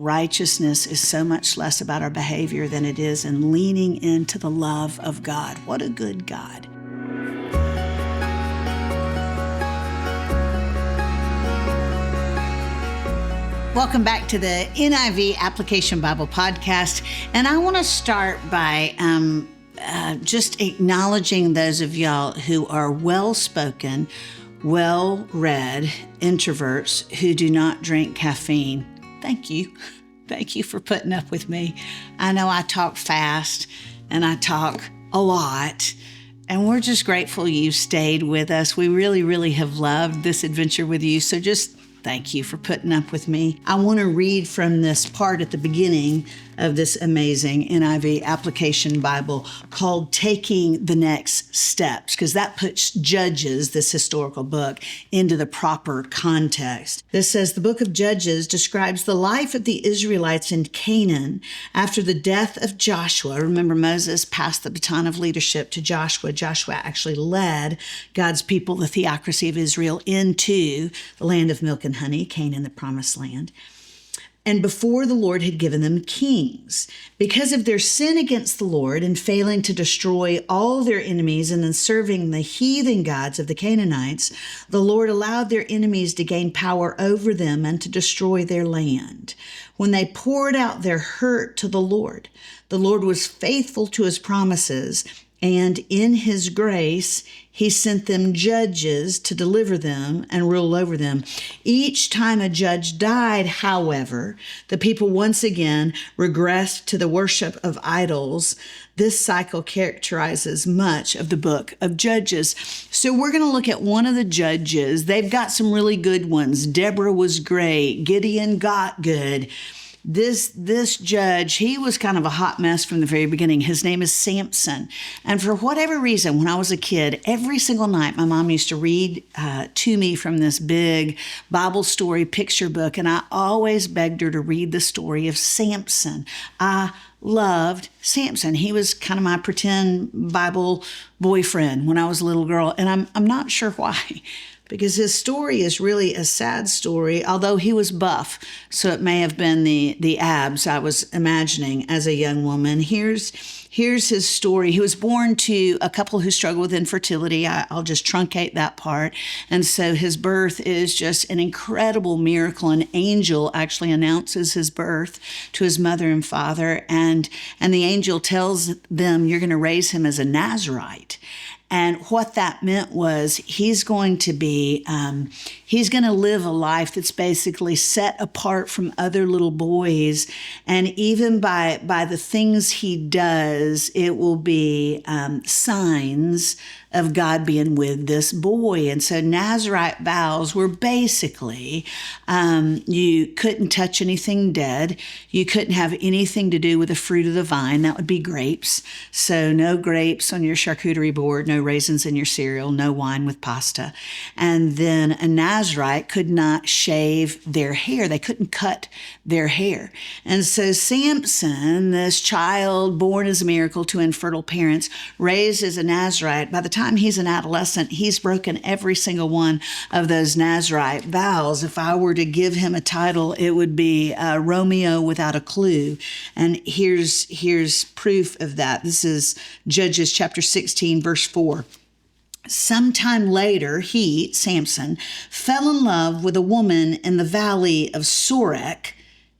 Righteousness is so much less about our behavior than it is in leaning into the love of God. What a good God. Welcome back to the NIV Application Bible Podcast. And I want to start by just acknowledging those of y'all who are well-spoken, well-read introverts who do not drink caffeine. Thank you. Thank you for putting up with me. I know I talk fast and I talk a lot, and we're just grateful you stayed with us. We really, really have loved this adventure with you. So just thank you for putting up with me. I want to read from this part at the beginning of this amazing NIV Application Bible called Taking the Next Steps, because that puts Judges, this historical book, into the proper context. This says, the book of Judges describes the life of the Israelites in Canaan after the death of Joshua. Remember, Moses passed the baton of leadership to Joshua. Joshua actually led God's people, the theocracy of Israel, into the land of milk and honey, Canaan, the promised land. And before the Lord had given them kings. Because of their sin against the Lord and failing to destroy all their enemies and then serving the heathen gods of the Canaanites, the Lord allowed their enemies to gain power over them and to destroy their land. When they poured out their hurt to the Lord was faithful to his promises, and in his grace, he sent them judges to deliver them and rule over them. Each time a judge died, however, the people once again regressed to the worship of idols. This cycle characterizes much of the book of Judges. So we're going to look at one of the judges. They've got some really good ones. Deborah was great. Gideon got good. This judge, he was kind of a hot mess from the very beginning. His name is Samson. And for whatever reason, when I was a kid, every single night, my mom used to read to me from this big Bible story picture book. And I always begged her to read the story of Samson. I loved Samson. He was kind of my pretend Bible boyfriend when I was a little girl. And I'm not sure why. Because his story is really a sad story, although he was buff. So it may have been the abs I was imagining as a young woman. Here's his story. He was born to a couple who struggled with infertility. I'll just truncate that part. And so his birth is just an incredible miracle. An angel actually announces his birth to his mother and father. And the angel tells them, you're going to raise him as a Nazirite. And what that meant was he's going to live a life that's basically set apart from other little boys. And even by the things he does, it will be signs of God being with this boy. And so Nazirite vows were basically, you couldn't touch anything dead. You couldn't have anything to do with the fruit of the vine. That would be grapes. So no grapes on your charcuterie board, no raisins in your cereal, no wine with pasta. And then a Nazirite could not shave their hair. They couldn't cut their hair. And so Samson, this child born as a miracle to infertile parents, raised as a Nazirite, by the time he's an adolescent, he's broken every single one of those Nazirite vows. If I were to give him a title, it would be Romeo without a clue. And here's proof of that. This is Judges chapter 16, verse 4. Sometime later, he, Samson, fell in love with a woman in the valley of Sorek,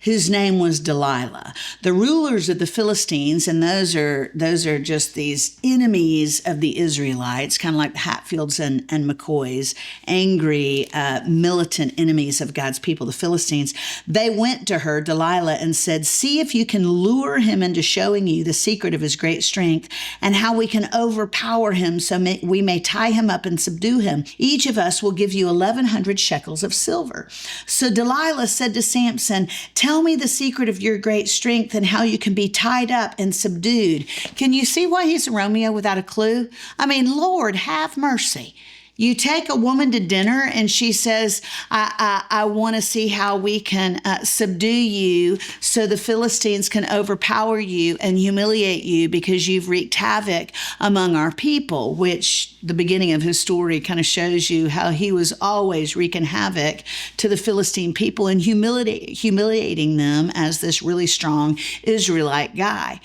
whose name was Delilah. The rulers of the Philistines, and those are just these enemies of the Israelites, kind of like the Hatfields and McCoys, angry, militant enemies of God's people, the Philistines. They went to her, Delilah, and said, see if you can lure him into showing you the secret of his great strength and how we can overpower him so we may tie him up and subdue him. Each of us will give you 1,100 shekels of silver. So Delilah said to Samson, tell me the secret of your great strength and how you can be tied up and subdued. Can you see why he's a Romeo without a clue? I mean, Lord, have mercy. You take a woman to dinner and she says, I want to see how we can subdue you so the Philistines can overpower you and humiliate you because you've wreaked havoc among our people, which the beginning of his story kind of shows you how he was always wreaking havoc to the Philistine people and humiliating them as this really strong Israelite guy.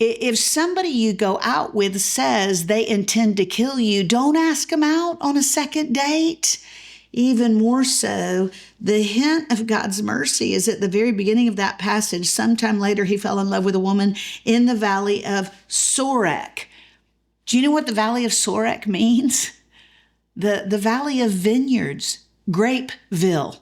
If somebody you go out with says they intend to kill you, don't ask them out on a second date. Even more so, the hint of God's mercy is at the very beginning of that passage. Sometime later, he fell in love with a woman in the valley of Sorek. Do you know what the valley of Sorek means? The valley of vineyards, Grapeville.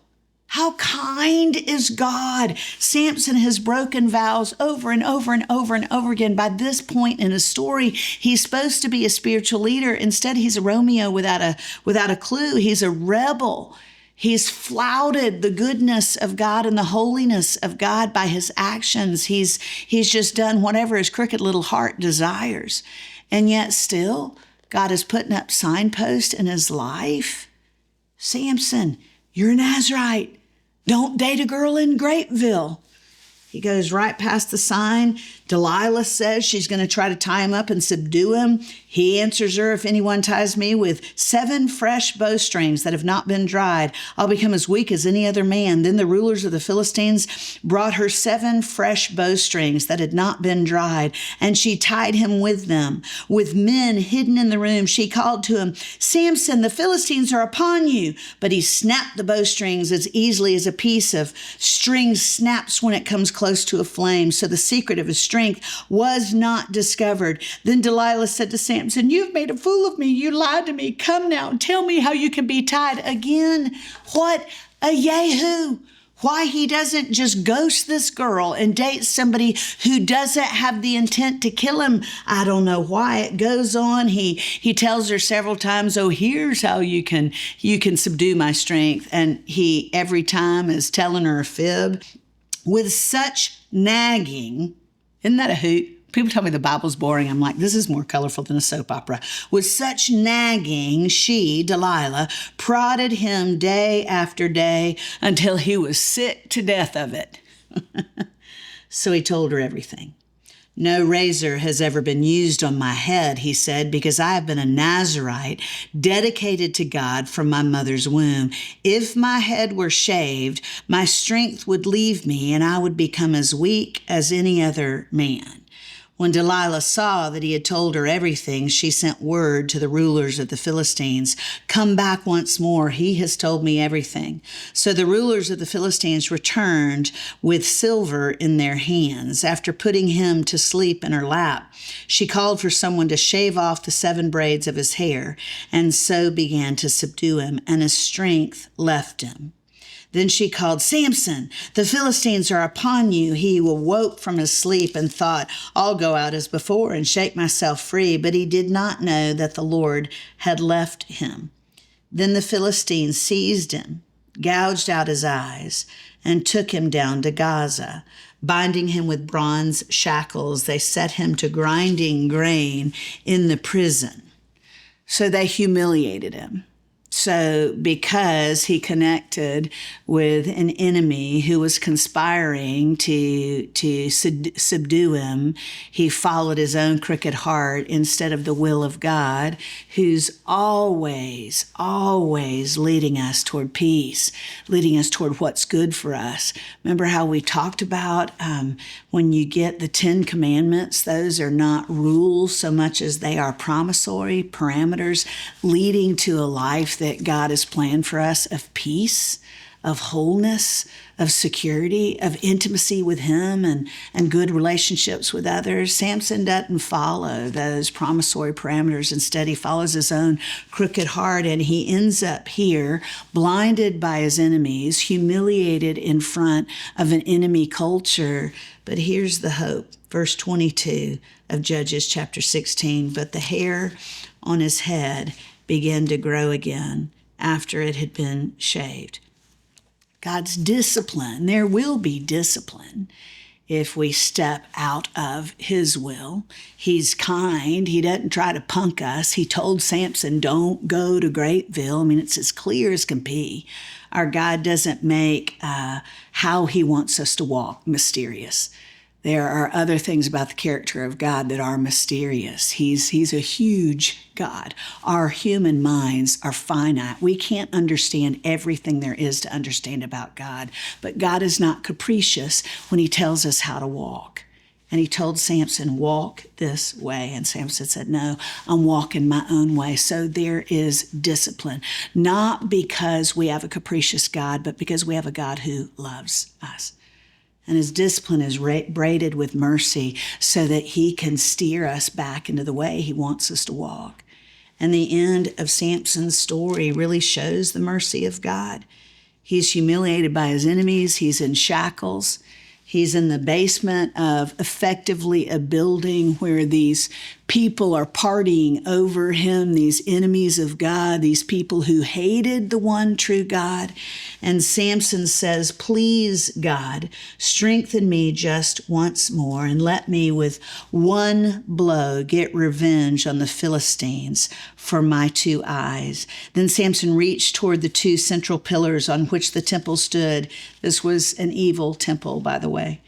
How kind is God? Samson has broken vows over and over and over and over again. By this point in his story, he's supposed to be a spiritual leader. Instead, he's a Romeo without a clue. He's a rebel. He's flouted the goodness of God and the holiness of God by his actions. He's just done whatever his crooked little heart desires. And yet still, God is putting up signposts in his life. Samson, you're a Nazirite. Don't date a girl in Grapeville. He goes right past the sign. Delilah says she's going to try to tie him up and subdue him. He answers her, if anyone ties me with 7 fresh bowstrings that have not been dried, I'll become as weak as any other man. Then the rulers of the Philistines brought her 7 fresh bowstrings that had not been dried, and she tied him with them. With men hidden in the room, she called to him, Samson, the Philistines are upon you. But he snapped the bowstrings as easily as a piece of string snaps when it comes close to a flame. So the secret of his strength was not discovered. Then Delilah said to Samson, you've made a fool of me. You lied to me. Come now and tell me how you can be tied. Again, what a yahoo. Why he doesn't just ghost this girl and date somebody who doesn't have the intent to kill him. I don't know why. It goes on. He tells her several times, oh, here's how you can subdue my strength. And he every time is telling her a fib. With such nagging, isn't that a hoot? People tell me the Bible's boring. I'm like, this is more colorful than a soap opera. With such nagging, she, Delilah, prodded him day after day until he was sick to death of it. So he told her everything. No razor has ever been used on my head, he said, because I have been a Nazirite dedicated to God from my mother's womb. If my head were shaved, my strength would leave me and I would become as weak as any other man. When Delilah saw that he had told her everything, she sent word to the rulers of the Philistines, come back once more. He has told me everything. So the rulers of the Philistines returned with silver in their hands. After putting him to sleep in her lap, she called for someone to shave off the 7 braids of his hair, and so began to subdue him, and his strength left him. Then she called, Samson, the Philistines are upon you. He awoke from his sleep and thought, I'll go out as before and shake myself free. But he did not know that the Lord had left him. Then the Philistines seized him, gouged out his eyes, and took him down to Gaza. Binding him with bronze shackles, they set him to grinding grain in the prison. So they humiliated him. So because he connected with an enemy who was conspiring to subdue him, he followed his own crooked heart instead of the will of God, who's always leading us toward peace, leading us toward what's good for us. Remember how we talked about when you get the 10 Commandments, those are not rules so much as they are promissory parameters leading to a life that God has planned for us of peace, of wholeness, of security, of intimacy with him and good relationships with others. Samson doesn't follow those promissory parameters. Instead, he follows his own crooked heart, and he ends up here blinded by his enemies, humiliated in front of an enemy culture. But here's the hope. Verse 22 of Judges chapter 16, but the hair on his head began to grow again after it had been shaved. God's discipline, there will be discipline if we step out of his will. He's kind. He doesn't try to punk us. He told Samson, don't go to Grapeville. I mean, it's as clear as can be. Our God doesn't make how he wants us to walk mysterious. There are other things about the character of God that are mysterious. He's a huge God. Our human minds are finite. We can't understand everything there is to understand about God. But God is not capricious when he tells us how to walk. And he told Samson, walk this way. And Samson said, no, I'm walking my own way. So there is discipline, not because we have a capricious God, but because we have a God who loves us. And his discipline is braided with mercy so that he can steer us back into the way he wants us to walk. And the end of Samson's story really shows the mercy of God. He's humiliated by his enemies. He's in shackles. He's in the basement of effectively a building where these people are partying over him, these enemies of God, these people who hated the one true God. And Samson says, please, God, strengthen me just once more and let me with one blow get revenge on the Philistines for my 2 eyes. Then Samson reached toward the 2 central pillars on which the temple stood. This was an evil temple, by the way.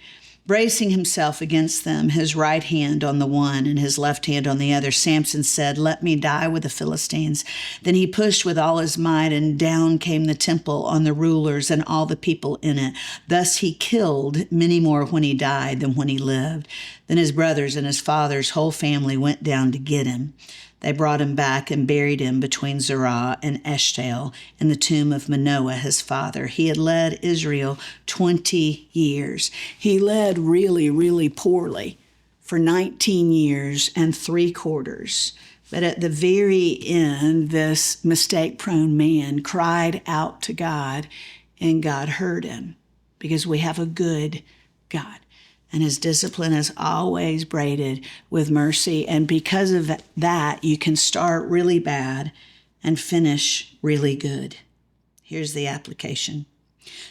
Bracing himself against them, his right hand on the one and his left hand on the other, Samson said, let me die with the Philistines. Then he pushed with all his might, and down came the temple on the rulers and all the people in it. Thus he killed many more when he died than when he lived. Then his brothers and his father's whole family went down to get him. They brought him back and buried him between Zerah and Eshtaol in the tomb of Manoah, his father. He had led Israel 20 years. He led really, really poorly for 19 years and 3/4. But at the very end, this mistake-prone man cried out to God, and God heard him, because we have a good God. And his discipline is always braided with mercy. And because of that, you can start really bad and finish really good. Here's the application.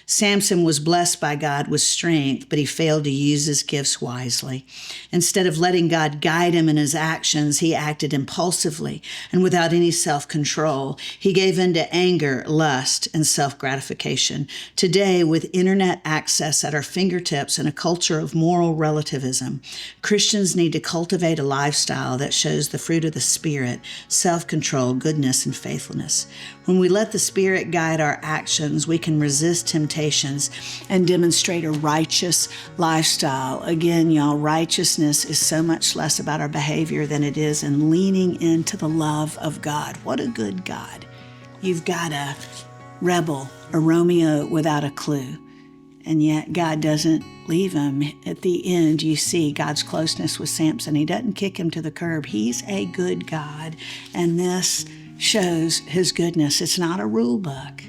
Samson was blessed by God with strength, but he failed to use his gifts wisely. Instead of letting God guide him in his actions, he acted impulsively and without any self-control. He gave in to anger, lust, and self-gratification. Today, with internet access at our fingertips and a culture of moral relativism, Christians need to cultivate a lifestyle that shows the fruit of the Spirit, self-control, goodness, and faithfulness. When we let the Spirit guide our actions, we can resist temptations and demonstrate a righteous lifestyle. Again, y'all, righteousness is so much less about our behavior than it is in leaning into the love of God. What a good God. You've got a rebel, a Romeo without a clue, and yet God doesn't leave him. At the end, you see God's closeness with Samson. He doesn't kick him to the curb. He's a good God, and this shows his goodness. It's not a rule book.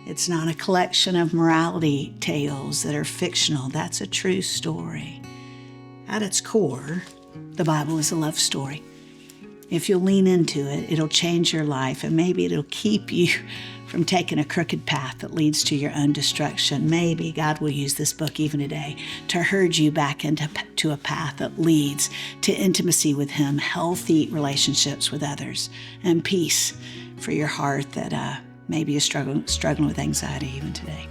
It's not a collection of morality tales that are fictional. That's a true story. At its core, the Bible is a love story. If you'll lean into it, it'll change your life, and maybe it'll keep you from taking a crooked path that leads to your own destruction. Maybe God will use this book even today to herd you back into a path that leads to intimacy with Him, healthy relationships with others, and peace for your heart that maybe is struggling with anxiety even today.